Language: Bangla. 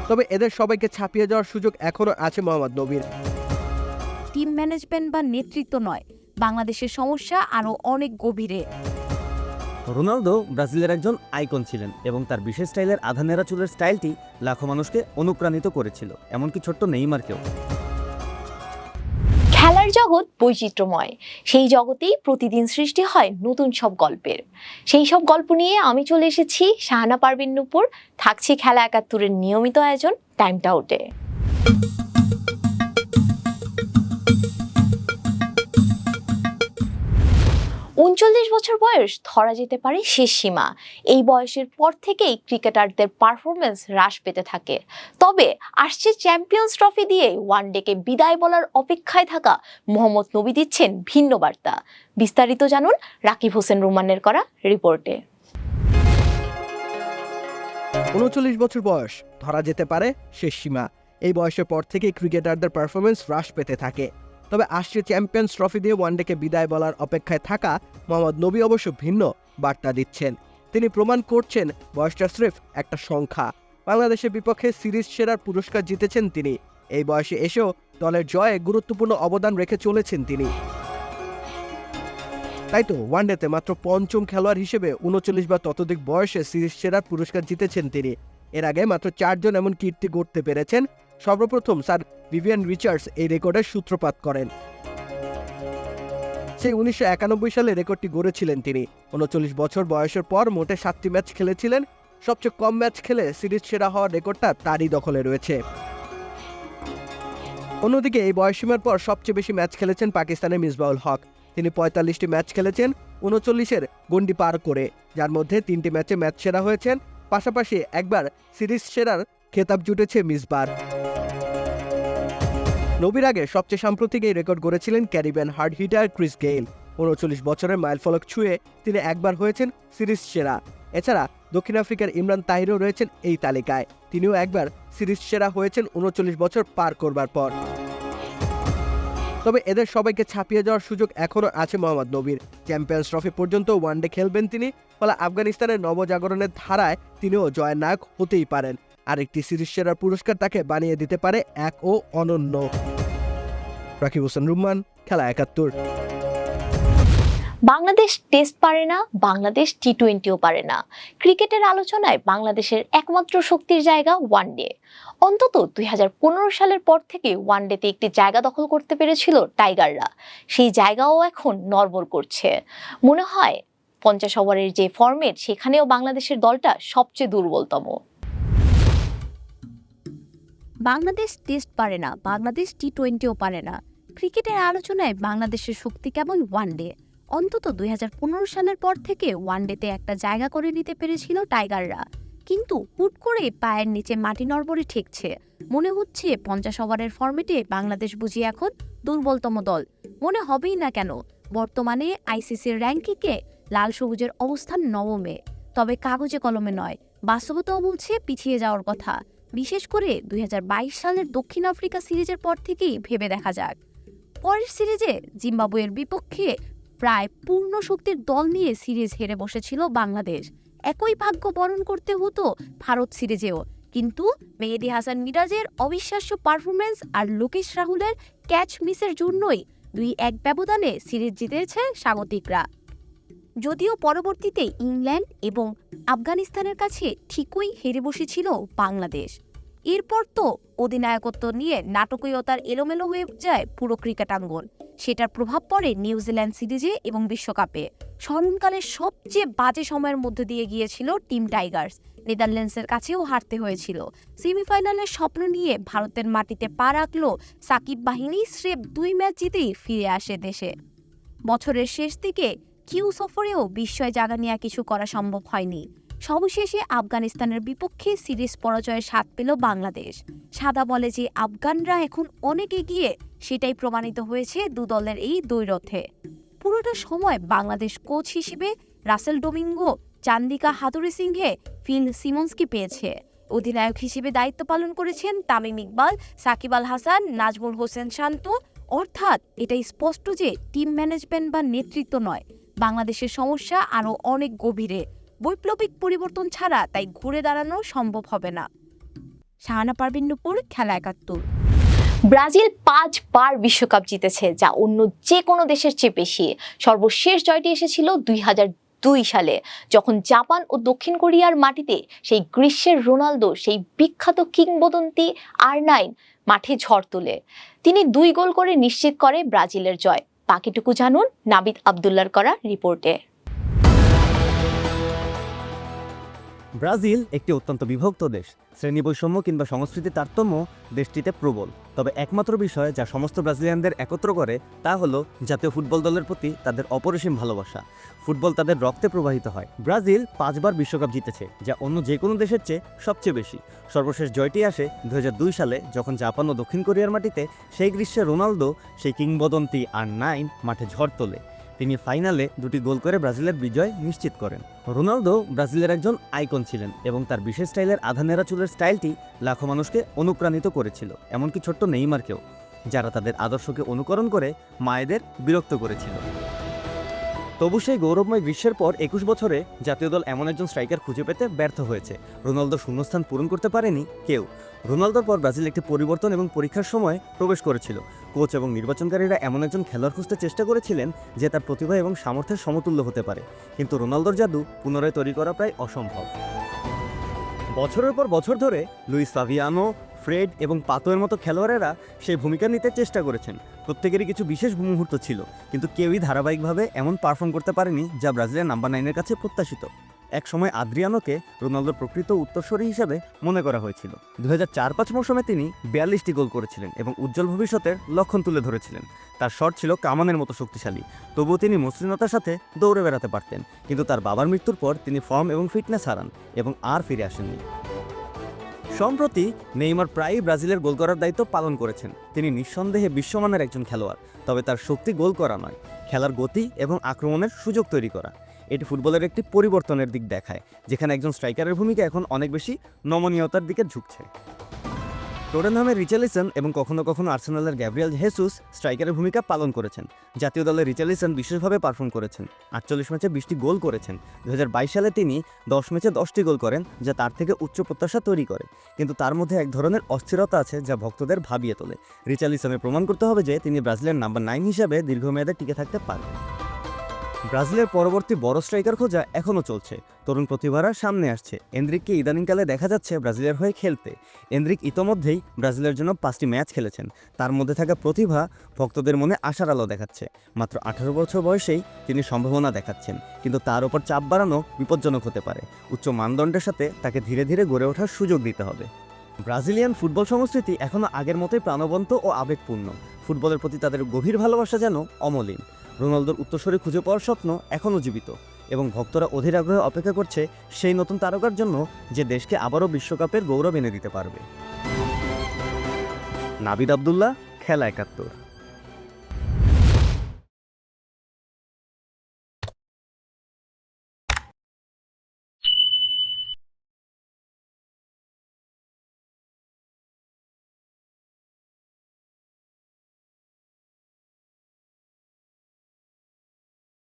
তবে এদের সবাইকে ছাপিয়ে যাওয়ার সুযোগ এখনও আছে মোহাম্মদ নবীর। টিম ম্যানেজমেন্ট বা নেতৃত্ব নয়, বাংলাদেশের সমস্যা আরও অনেক গভীরে। রোনালদো ব্রাজিলের একজন আইকন ছিলেন এবং তার বিশেষ স্টাইলের আধা নেড়া চুলের স্টাইলটি লাখো মানুষকে অনুপ্রাণিত করেছিল, এমনকি ছোট্ট নেইমারকেও। খেলার জগৎ বৈচিত্র্যময়, সেই জগতেই প্রতিদিন সৃষ্টি হয় নতুন সব গল্পের। সেই সব গল্প নিয়ে আমি চলে এসেছি শাহানা পারভীন নূপুর, থাকছি খেলা ৭১-এর নিয়মিত আয়োজন টাইমটা আউটে। ৩৯ বছর বয়স ধরা যেতে পারে শেষ সীমা। এই বয়সের পর থেকেই ক্রিকেটারদের পারফরমেন্স হ্রাস পেতে থাকে। তবে আসছে চ্যাম্পিয়ন্স ট্রফি দিয়ে ওয়ানডেকে বিদায় বলার অপেক্ষায় থাকা মোহাম্মদ নবী দিচ্ছেন ভিন্ন বার্তা। বিস্তারিত জানুন রাকিব হোসেন রুমানের করা রিপোর্টে। ৩৯ বছর বয়স ধরা যেতে পারে শেষ সীমা। এই বয়সের পর থেকেই ক্রিকেটারদের পারফরমেন্স হ্রাস পেতে থাকে। তবে আসছে চ্যাম্পিয়ন্স ট্রফি দিয়ে ওয়ানডেকে বিদায় বলার অপেক্ষায় থাকা মোহাম্মদ নবী অবশ্য ভিন্ন বার্তা দিচ্ছেন। তিনি প্রমাণ করছেন বয়সটা স্রেফ একটা সংখ্যা। বাংলাদেশের বিপক্ষে সিরিজ সেরার পুরস্কার জিতেছেন তিনি। এই বয়সে এসেও দলের জয়ে গুরুত্বপূর্ণ অবদান রেখে চলেছেন তিনি। তাই তো ওয়ানডেতে মাত্র পঞ্চম খেলোয়াড় হিসেবে ৩৯ বা ততোধিক বয়সে সিরিজ সেরার পুরস্কার জিতেছেন তিনি। এর আগে মাত্র ৪ জন এমন কীর্তি গড়তে পেরেছেন। সর্বপ্রথম স্যার ভিভিয়ান রিচার্ডস এই রেকর্ডের সূত্রপাত করেন। সেই ১৯৯১ সালে রেকর্ডটি গড়েছিলেন তিনি। ৩৯ বছর বয়সের পর মোটে ৭টি ম্যাচ খেলেছিলেন। সবচেয়ে কম ম্যাচ খেলে সিরিজ সেরা হওয়ার রেকর্ডটা তারই দখলে রয়েছে। অন্যদিকে এই বয়সসীমার পর সবচেয়ে বেশি ম্যাচ খেলেছেন পাকিস্তানের মিসবাউল হক। তিনি ৪৫টি ম্যাচ খেলেছেন ৩৯-এর গণ্ডি পার করে, যার মধ্যে ৩টি ম্যাচে ম্যাচ সেরা হয়েছেন। পাশাপাশি একবার সিরিজ সেরার খেতাব জুটেছে মিসবার। নবীর আগে সবচেয়ে সাম্প্রতিক এই রেকর্ড গড়েছিলেন Caribbean hard hitter Chris Gayle. ৩৯ বছরের মাইলফলক ছুঁয়ে তিনি একবার হয়েছেন সিরিজ সেরা। এছাড়া দক্ষিণ আফ্রিকার ইমরান তাহিরও রয়েছেন এই তালিকায়। তিনিও একবার সিরিজ সেরা হয়েছেন ৩৯ বছর পার করবার পর। তবে এদের সবাইকে ছাপিয়ে যাওয়ার সুযোগ এখনও আছে মোহাম্মদ নবীর। চ্যাম্পিয়ন্স ট্রফি পর্যন্ত ওয়ানডে খেলবেন তিনি। ফলে আফগানিস্তানের নবজাগরণের ধারায় তিনিও জয়ের নায়ক হতেই পারেন। আরেকটি সিরিজ সেরার পুরস্কার তাকে বানিয়ে দিতে পারে এক ও অনন্য। রাকিব হোসেন রুমান, খেলা ৭১। বাংলাদেশ টেস্ট পারে না, বাংলাদেশ টি-20ও পারে না। ক্রিকেটের আলোচনায় বাংলাদেশের একমাত্র শক্তির জায়গা ওয়ানডে। অন্তত ২০১৫ সালের পর থেকে ওয়ানডেতে একটি জায়গা দখল করতে পেরেছিল টাইগাররা। সেই জায়গাও এখন নড়বড় করছে। মনে হয় ৫০ ওভারের যে ফরম্যাট, সেখানেও বাংলাদেশের দলটা সবচেয়ে দুর্বলতম। বাংলাদেশ টেস্ট পারে না, বাংলাদেশ টি-20ও পারে না। ক্রিকেটের আলোচনায় বাংলাদেশের শক্তি কেবল ওয়ানডে। অন্তত ২০১৫ সালের পর থেকে ওয়ানডেতে একটা জায়গা করে নিতে পেরেছিল টাইগাররা। কিন্তু হুট করে পায়ের নিচে মাটি নড়বড়ে ঠেকছে। মনে হচ্ছে ৫০ ওভারের ফরম্যাটে বাংলাদেশ বুঝি এখন দুর্বলতম দল। মনে হবেই না কেন, বর্তমানে আইসিসির র্যাঙ্কিংয়ে লাল সবুজের অবস্থান ৯মে। তবে কাগজে কলমে নয়, বাস্তবতাও বলছে পিছিয়ে যাওয়ার কথা। বিশেষ করে ২০২২ সালের দক্ষিণ আফ্রিকা সিরিজের পর থেকেই ভেবে দেখা যাক। পরের সিরিজে জিম্বাবুয়ের বিপক্ষে প্রায় পূর্ণ শক্তির দল নিয়ে সিরিজ হেরে বসেছিল বাংলাদেশ। একই ভাগ্য বরণ করতে হতো ভারত সিরিজেও। কিন্তু মেহেদী হাসান মিরাজের অবিশ্বাস্য পারফরমেন্স আর লোকেশ রাহুলের ক্যাচ মিসের জন্যই ২-১ ব্যবধানে সিরিজ জিতেছে স্বাগতিকরা। যদিও পরবর্তীতে ইংল্যান্ড এবং আফগানিস্তানের কাছে ঠিকই হেরে বসেছিল বাংলাদেশ। এরপর তো অধিনায়কত্ব নিয়ে নাটকীয়তার এলোমেলো হয়ে যায় পুরো ক্রিকেটাঙ্গন। সেটার প্রভাব পড়ে নিউজিল্যান্ড সিরিজে এবং বিশ্বকাপে। স্মরণকালের সবচেয়ে বাজে সময়ের মধ্যে দিয়ে গিয়েছিল টিম টাইগার্স। নেদারল্যান্ডসের কাছেও হারতে হয়েছিল। সেমিফাইনালের স্বপ্ন নিয়ে ভারতের মাটিতে পা রাখল সাকিব বাহিনী। স্রেফ ২ ম্যাচ জিতেই ফিরে আসে দেশে। বছরের শেষ দিকে কিউ সফরেও বিস্ময় জাগা নিয়ে কিছু করা সম্ভব হয়নি। সবশেষে আফগানিস্তানের বিপক্ষে সিরিজ পরাজয়ের স্বাদ পেল বাংলাদেশ। সাদা বলে যে আফগানরা এখন অনেক এগিয়ে, সেটাই প্রমাণিত হয়েছে দু দলের এই দ্বৈরথে। পুরোটা সময় বাংলাদেশ কোচ হিসেবে রাসেল ডোমিঙ্গো, চান্দিকা হাথুরুসিংহে সিংহে, ফিল সিমন্সকে পেয়েছে। অধিনায়ক হিসেবে দায়িত্ব পালন করেছেন তামিম ইকবাল, সাকিব আল হাসান, নাজমুল হোসেন শান্ত। অর্থাৎ এটাই স্পষ্ট যে টিম ম্যানেজমেন্ট বা নেতৃত্ব নয়, বাংলাদেশের সমস্যা আরও অনেক গভীরে। বৈপ্লবিক পরিবর্তন ছাড়া তাই ঘুরে দাঁড়ানো সম্ভব হবে না। শাহানা পারভীন নূপুর, খেলা ৭১। ব্রাজিল 5 বার বিশ্বকাপ জিতেছে, যা অন্য যে কোনো দেশের চেয়ে বেশি। সর্বশেষ জয়টি এসেছিল 2002 সালে, যখন জাপান ও দক্ষিণ কোরিয়ার মাটিতে সেই গ্রীষ্মের রোনালদো, সেই বিখ্যাত কিংবদন্তি R9 মাঠে ঝড় তোলে। তিনি 2 গোল করে নিশ্চিত করে ব্রাজিলের জয়। বাকিটুকু জানুন নাবিদ আব্দুল্লাহর করা রিপোর্টে। ব্রাজিল একটি অত্যন্ত বিভক্ত দেশ। শ্রেণী বৈষম্য কিংবা সংস্কৃতি তারতম্য দেশটিতে প্রবল। তবে একমাত্র বিষয় যা সমস্ত ব্রাজিলিয়ানদের একত্র করে তা হলো জাতীয় ফুটবল দলের প্রতি তাদের অপরিসীম ভালোবাসা। ফুটবল তাদের রক্তে প্রবাহিত হয়। ব্রাজিল 5 বার বিশ্বকাপ জিতেছে, যা অন্য যে কোনো দেশের চেয়ে সবচেয়ে বেশি। সর্বশেষ জয়টি আসে 2002 সালে, যখন জাপান ও দক্ষিণ কোরিয়ার মাটিতে সেই গ্রীষ্মে রোনালদো, সেই কিংবদন্তি R9 মাঠে ঝড় তোলে। তিনি ফাইনালে 2টি গোল করে ব্রাজিলের বিজয় নিশ্চিত করেন। রোনালদো ব্রাজিলের একজন আইকন ছিলেন এবং তার বিশেষ স্টাইলের আধানেরা চুলের স্টাইলটি লাখো মানুষকে অনুপ্রাণিত করেছিল, এমনকি ছোট্ট নেইমারকেও, যারা তাদের আদর্শকে অনুকরণ করে মায়েদের বিরক্ত করেছিল। তবু সেই গৌরবময় গ্রীষ্মের পর 21 বছরে জাতীয় দল এমন একজন স্ট্রাইকার খুঁজে পেতে ব্যর্থ হয়েছে। রোনালদো শূন্যস্থান পূরণ করতে পারেনি কেউ। রোনালদোর পর ব্রাজিল একটি পরিবর্তন এবং পরীক্ষার সময় প্রবেশ করেছিল। কোচ এবং নির্বাচনকারীরা এমন একজন খেলোয়াড় খুঁজতে চেষ্টা করেছিলেন যে তার প্রতিভা এবং সামর্থ্যের সমতুল্য হতে পারে, কিন্তু রোনালদোর জাদু পুনরায় তৈরি করা প্রায় অসম্ভব। বছরের পর বছর ধরে লুইস ফাভিয়ানো, ফ্রেড এবং পাতোয়ের মতো খেলোয়াড়েরা সেই ভূমিকা নিতে চেষ্টা করেছেন। প্রত্যেকেরই কিছু বিশেষ মুহূর্ত ছিল, কিন্তু কেউই ধারাবাহিকভাবে এমন পারফর্ম করতে পারেনি যা ব্রাজিলের নাম্বার 9-এর কাছে প্রত্যাশিত। একসময় আদ্রিয়ানোকে রোনালদোর প্রকৃত উত্তরসূরি হিসেবে মনে করা হয়েছিল। 2004-05 মৌসুমে তিনি 42টি গোল করেছিলেন এবং উজ্জ্বল ভবিষ্যতের লক্ষণ তুলে ধরেছিলেন। তার শট ছিল কামানের মতো শক্তিশালী, তবুও তিনি মসৃণতার সাথে দৌড়ে বেড়াতে পারতেন। কিন্তু তার বাবার মৃত্যুর পর তিনি ফর্ম এবং ফিটনেস হারান এবং আর ফিরে আসেননি। সম্প্রতি নেইমার প্রায়ই ব্রাজিলের গোল করার দায়িত্ব পালন করেছেন। তিনি নিঃসন্দেহে বিশ্বমানের একজন খেলোয়াড়, তবে তার শক্তি গোল করা নয়, খেলার গতি এবং আক্রমণের সুযোগ তৈরি করা। এটি ফুটবলের একটি পরিবর্তনের দিক দেখায়, যেখানে একজন স্ট্রাইকারের ভূমিকা এখন অনেক বেশি নমনীয়তার দিকে ঝুঁকছে। টটেনহামের রিচার্লিসন এবং কখনো কখনো আর্সেনালের গ্যাব্রিয়েল হেসুস স্ট্রাইকারের ভূমিকা পালন করেছেন। জাতীয় দলের রিচার্লিসন বিশেষভাবে পারফর্ম করেছেন, 48 ম্যাচে 20টি গোল করেছেন। 2022 সালে তিনি 10 ম্যাচে 10টি গোল করেন, যা তার থেকে উচ্চ প্রত্যাশা তৈরি করে। কিন্তু তার মধ্যে এক ধরনের অস্থিরতা আছে যা ভক্তদের ভাবিয়ে তোলে। রিচার্লিসনের প্রমাণ করতে হবে যে তিনি ব্রাজিলের নাম্বার 9 হিসেবে দীর্ঘমেয়াদে টিকে থাকতে পারবেন। ব্রাজিলের পরবর্তী বড় স্ট্রাইকার খোঁজা এখনও চলছে। তরুণ প্রতিভারা সামনে আসছে। এন্দ্রিককে ইদানিংকালে দেখা যাচ্ছে ব্রাজিলের হয়ে খেলতে। এন্দ্রিক ইতোমধ্যেই ব্রাজিলের জন্য 5টি ম্যাচ খেলেছেন। তার মধ্যে থাকা প্রতিভা ভক্তদের মনে আশার আলো দেখাচ্ছে। মাত্র 18 বছর বয়সেই তিনি সম্ভাবনা দেখাচ্ছেন, কিন্তু তার ওপর চাপ বাড়ানো বিপজ্জনক হতে পারে। উচ্চ মানদণ্ডের সাথে তাকে ধীরে ধীরে গড়ে ওঠার সুযোগ দিতে হবে। ব্রাজিলিয়ান ফুটবল সংস্কৃতি এখনও আগের মতোই প্রাণবন্ত ও আবেগপূর্ণ। ফুটবলের প্রতি তাদের গভীর ভালোবাসা যেন অমলিন। রোনালদোর উত্তরসূরি খুঁজে পাওয়ার স্বপ্ন এখনও জীবিত এবং ভক্তরা অধীর আগ্রহে অপেক্ষা করছে সেই নতুন তারকার জন্য, যে দেশকে আবারও বিশ্বকাপের গৌরব এনে দিতে পারবে। নাবিদ আব্দুল্লাহ, খেলা ৭১।